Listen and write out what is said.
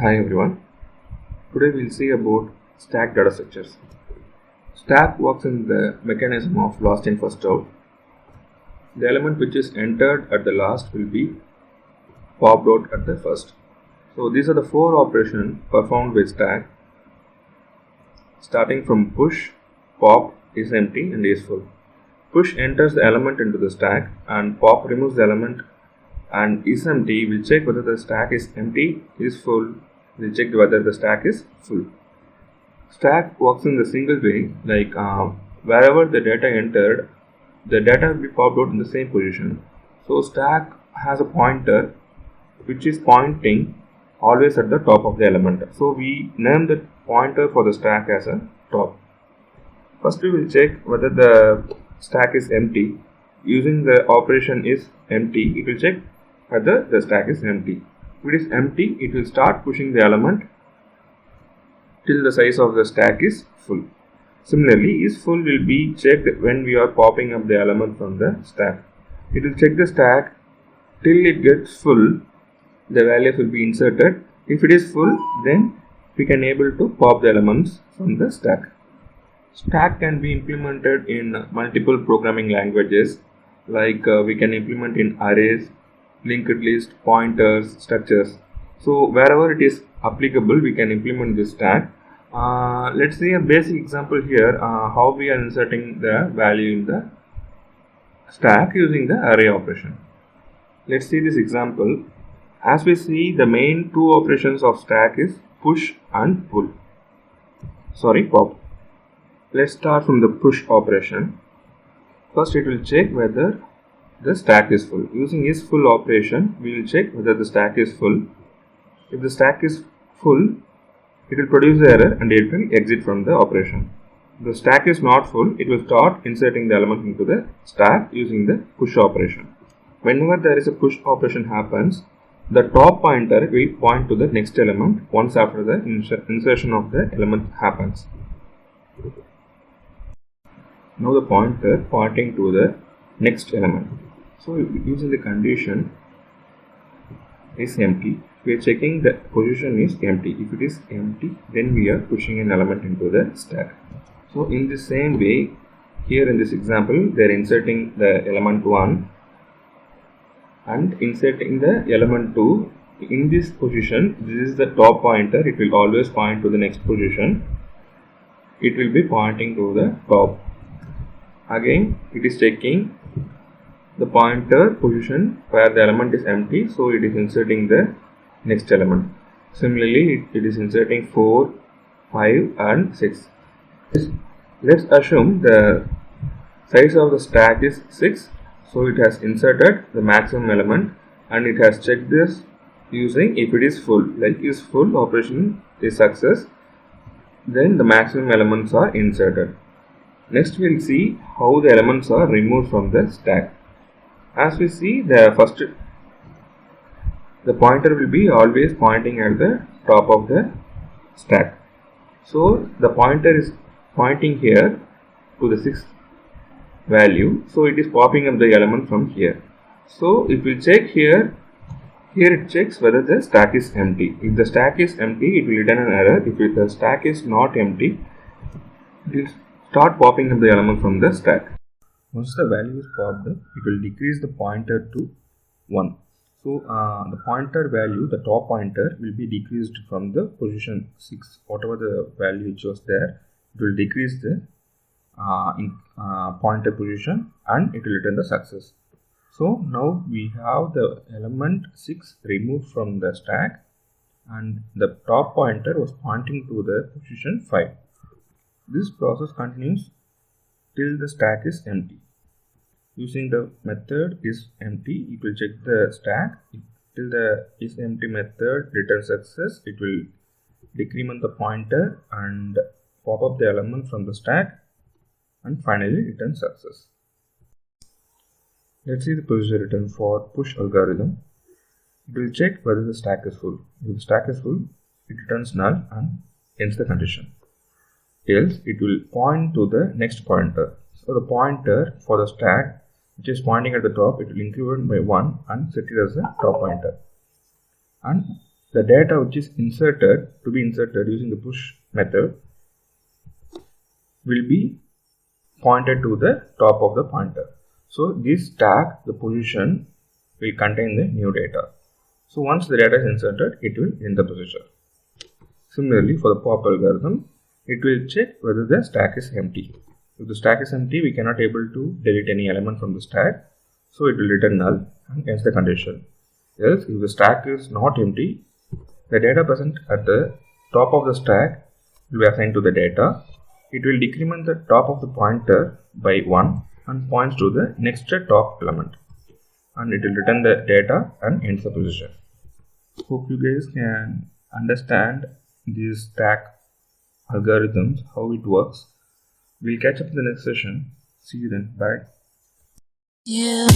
Hi everyone. Today we'll see about stack data structures. Stack works in the mechanism of last in first out. The element which is entered at the last will be popped out at the first. So these are the four operations performed with stack, starting from push, pop, is empty and is full. Push enters the element into the stack and pop removes the element, and is empty will check whether the stack is empty, is full, will check whether the stack is full. Stack works in the single way, like wherever the data entered, the data will be popped out in the same position. So stack has a pointer which is pointing always at the top of the element. So we name the pointer for the stack as a top. First we will check whether the stack is empty. Using the operation is empty, it will check whether the stack is empty. If it is empty, it will start pushing the element till the size of the stack is full. Similarly, is full will be checked when we are popping up the element from the stack. It will check the stack till it gets full. The values will be inserted. If it is full, then we can able to pop the elements from the stack. Stack can be implemented in multiple programming languages, like we can implement in arrays, linked list, pointers, structures. So wherever it is applicable, we can implement this stack. Let's see a basic example here, how we are inserting the value in the stack using the array operation. Let's see this example. As we see, the main two operations of stack is push and pull. Pop. Let's start from the push operation. First it will check whether the stack is full. Using is full operation, we will check whether the stack is full. If the stack is full, it will produce the error and it will exit from the operation. If the stack is not full, it will start inserting the element into the stack using the push operation. Whenever there is a push operation happens, the top pointer will point to the next element once after the insertion of the element happens. Now the pointer pointing to the next element. So using the condition is empty, we are checking the position is empty. If it is empty, then we are pushing an element into the stack. So in the same way, here in this example, they are inserting the element 1 and inserting the element 2 in this position. This is the top pointer. It will always point to the next position. It will be pointing to the top. Again, it is checking the pointer position where the element is empty, so it is inserting the next element. Similarly, it is inserting 4, 5 and 6. Let's assume the size of the stack is 6. So it has inserted the maximum element and it has checked this using if it is full, like is full operation is success, then the maximum elements are inserted. Next we will see how the elements are removed from the stack. As we see, the pointer will be always pointing at the top of the stack. So the pointer is pointing here to the 6th value, so it is popping up the element from here. So if we check here it checks whether the stack is empty. If the stack is empty, it will return an error. If the stack is not empty, it will start popping up the element from the stack. Once the value is popped up, it will decrease the pointer to 1. So the pointer value, the top pointer, will be decreased from the position 6. Whatever the value which was there, it will decrease the pointer position and it will return the success. So now we have the element 6 removed from the stack and the top pointer was pointing to the position 5. This process continues till the stack is empty. Using the method is empty, it will check the stack. Till the is empty method returns success, it will decrement the pointer and pop up the element from the stack and finally return success. Let's see the procedure written for push algorithm. It will check whether the stack is full. If the stack is full, it returns null and ends the condition. Else, it will point to the next pointer. So the pointer for the stack which is pointing at the top, it will increment by 1 and set it as a top pointer. And the data which is to be inserted using the push method will be pointed to the top of the pointer. So this stack, the position, will contain the new data. So once the data is inserted, it will in the position. Similarly, for the pop algorithm, it will check whether the stack is empty. If the stack is empty, we cannot able to delete any element from the stack, so it will return null and ends the condition. Else, if the stack is not empty, the data present at the top of the stack will be assigned to the data. It will decrement the top of the pointer by 1 and points to the next top element, and it will return the data and ends the position. Hope you guys can understand these stack algorithms, how it works. We'll catch up in the next session. See you then. Bye. Yeah.